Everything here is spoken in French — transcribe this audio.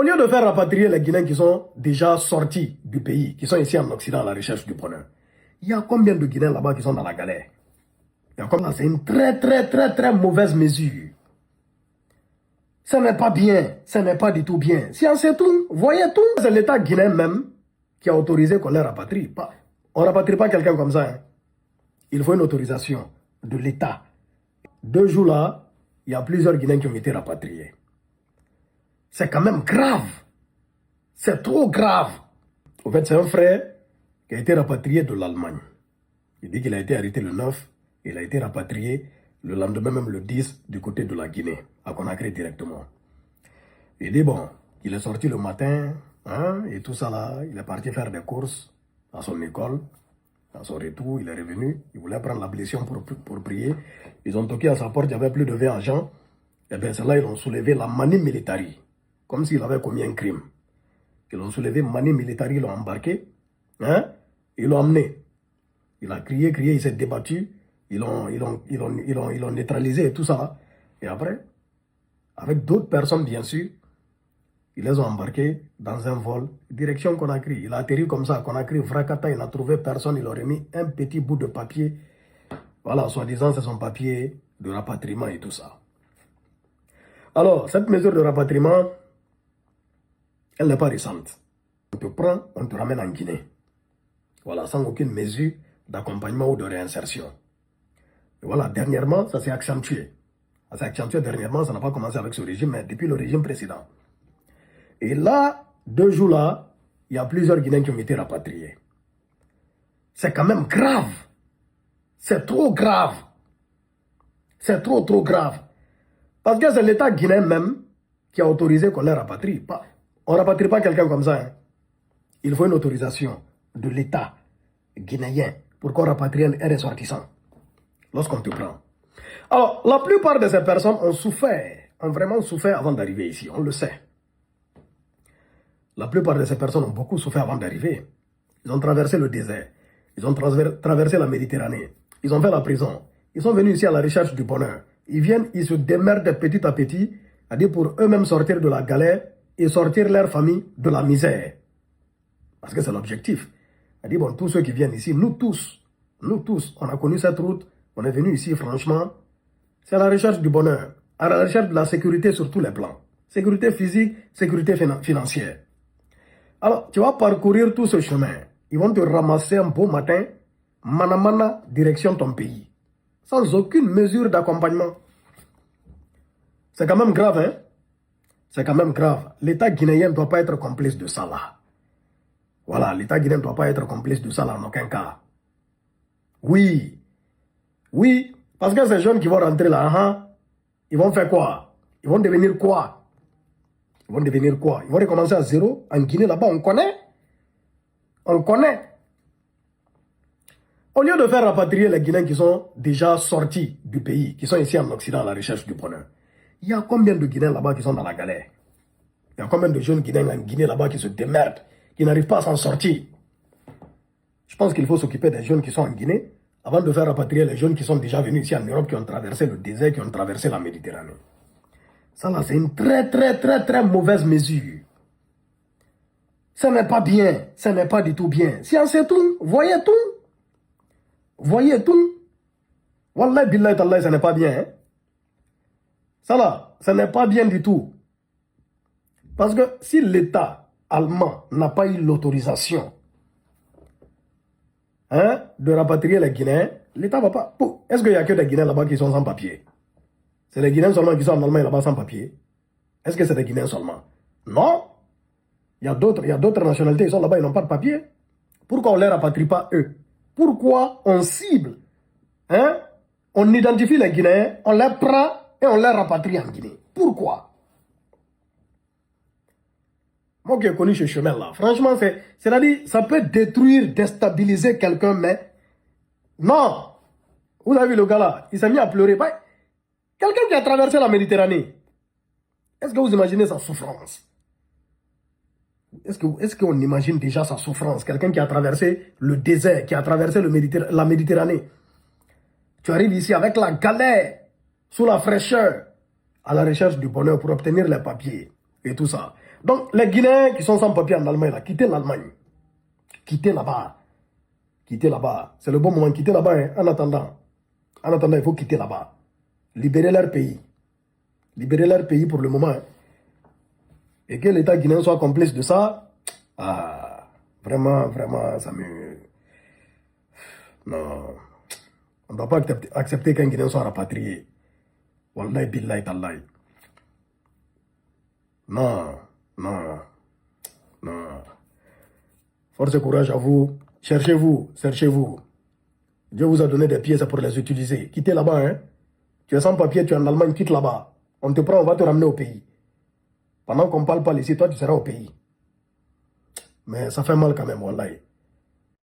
lieu de faire rapatrier les Guinéens qui sont déjà sortis du pays, qui sont ici en Occident à la recherche du bonheur, il y a combien de Guinéens là-bas qui sont dans la galère? C'est une très mauvaise mesure. Ce n'est pas bien, ce n'est pas du tout bien. Si on sait tout, voyez tout. C'est l'État guinéen même qui a autorisé qu'on les rapatrie. On ne rapatrie pas quelqu'un comme ça. Hein. Il faut une autorisation de l'État. 2 jours là, il y a plusieurs Guinéens qui ont été rapatriés. C'est quand même grave. C'est trop grave. En fait, c'est un frère qui a été rapatrié de l'Allemagne. Il dit qu'il a été arrêté le 9, il a été rapatrié le lendemain, même le 10, du côté de la Guinée, à Conakry directement. Il dit, bon, il est sorti le matin, hein, et tout ça là, il est parti faire des courses à son école. À son retour, il est revenu, il voulait prendre l'ablution pour prier. Ils ont toqué à sa porte, il y avait plus de 20 agents. Et bien, c'est là ils ont soulevé la manie militari, comme s'il avait commis un crime. Ils ont soulevé manie militari, ils l'ont embarqué, hein, ils l'ont emmené. Il a crié, il s'est débattu, ils l'ont neutralisé et tout ça. Et après, avec d'autres personnes bien sûr, ils les ont embarqués dans un vol, direction Conakry. Il a atterri comme ça à Conakry, Vrakata, il n'a trouvé personne, il aurait mis un petit bout de papier. Voilà, soi-disant, c'est son papier de rapatriement et tout ça. Alors, cette mesure de rapatriement, elle n'est pas récente. On te prend, on te ramène en Guinée. Voilà, sans aucune mesure d'accompagnement ou de réinsertion. Et voilà, dernièrement, ça s'est accentué. Ça s'est accentué dernièrement, ça n'a pas commencé avec ce régime, mais depuis le régime précédent. Et là, 2 jours là, il y a plusieurs Guinéens qui ont été rapatriés. C'est quand même grave. C'est trop grave. C'est trop grave. Parce que c'est l'État guinéen même qui a autorisé qu'on les rapatrie. On ne rapatrie pas quelqu'un comme ça. Hein. Il faut une autorisation de l'État guinéen pour qu'on rapatrie un ressortissant lorsqu'on te prend. Alors, la plupart de ces personnes ont vraiment souffert avant d'arriver ici, on le sait. La plupart de ces personnes ont beaucoup souffert avant d'arriver. Ils ont traversé le désert. Ils ont traversé la Méditerranée. Ils ont fait la prison. Ils sont venus ici à la recherche du bonheur. Ils viennent, ils se démerdent petit à petit, c'est-à-dire pour eux-mêmes sortir de la galère et sortir leur famille de la misère. Parce que c'est l'objectif. C'est-à-dire, bon, tous ceux qui viennent ici, nous tous, on a connu cette route, on est venu ici, franchement, c'est à la recherche du bonheur, à la recherche de la sécurité sur tous les plans. Sécurité physique, sécurité financière. Alors, tu vas parcourir tout ce chemin. Ils vont te ramasser un beau matin, manamana, direction ton pays. Sans aucune mesure d'accompagnement. C'est quand même grave, hein? C'est quand même grave. L'État guinéen ne doit pas être complice de ça, là. Voilà, l'État guinéen ne doit pas être complice de ça, là, en aucun cas. Oui, parce que ces jeunes qui vont rentrer là, hein, ils vont faire quoi? Ils vont devenir quoi? Ils vont devenir quoi? Ils vont recommencer à zéro. En Guinée, là-bas, on connaît. On connaît. Au lieu de faire rapatrier les Guinéens qui sont déjà sortis du pays, qui sont ici en Occident à la recherche du bonheur, il y a combien de Guinéens là-bas qui sont dans la galère? Il y a combien de jeunes Guinéens en Guinée là-bas qui se démerdent, qui n'arrivent pas à s'en sortir? Je pense qu'il faut s'occuper des jeunes qui sont en Guinée avant de faire rapatrier les jeunes qui sont déjà venus ici en Europe, qui ont traversé le désert, qui ont traversé la Méditerranée. Ça là, c'est une très mauvaise mesure. Ce n'est pas bien, ce n'est pas du tout bien. Si on sait tout, voyez tout. Voyez tout. Wallah billahi tallahi, ce n'est pas bien. Hein? Ça là, ce n'est pas bien du tout. Parce que si l'État allemand n'a pas eu l'autorisation, hein, de rapatrier les Guinéens, l'État va pas... Est-ce qu'il n'y a que des Guinéens là-bas qui sont sans papier? C'est les Guinéens seulement qui sont en Allemagne là-bas sans papier? Est-ce que c'est des Guinéens seulement? Non. Il y a d'autres nationalités, ils sont là-bas, ils n'ont pas de papier. Pourquoi on ne les rapatrie pas eux? Pourquoi on cible, hein? On identifie les Guinéens, on les prend et on les rapatrie en Guinée? Pourquoi? Moi qui ai connu ce chemin-là, franchement, c'est-à-dire, ça peut détruire, déstabiliser quelqu'un, mais non. Vous avez vu le gars là, il s'est mis à pleurer. Quelqu'un qui a traversé la Méditerranée, est-ce que vous imaginez sa souffrance? Est-ce qu'on imagine déjà sa souffrance? Quelqu'un qui a traversé le désert, qui a traversé la Méditerranée. Tu arrives ici avec la galère, sous la fraîcheur, à la recherche du bonheur pour obtenir les papiers et tout ça. Donc, les Guinéens qui sont sans papier en Allemagne, là, quittez l'Allemagne. Quittez là-bas. Quittez là-bas. C'est le bon moment. Quittez là-bas, hein, en attendant. En attendant, il faut quitter là-bas. Libérer leur pays. Libérer leur pays pour le moment. Hein. Et que l'État guinéen soit complice de ça, vraiment, vraiment, ça me... Non. On ne doit pas accepter qu'un Guinéen soit rapatrié. Wallahi, billahi, tallahi. Non, non, non. Force et courage à vous. Cherchez-vous, cherchez-vous. Dieu vous a donné des pièces pour les utiliser. Quittez là-bas, hein. Tu es sans papier, tu es en Allemagne, quitte là-bas. On te prend, on va te ramener au pays. Pendant qu'on ne parle pas ici, toi, tu seras au pays. Mais ça fait mal quand même, wallahi.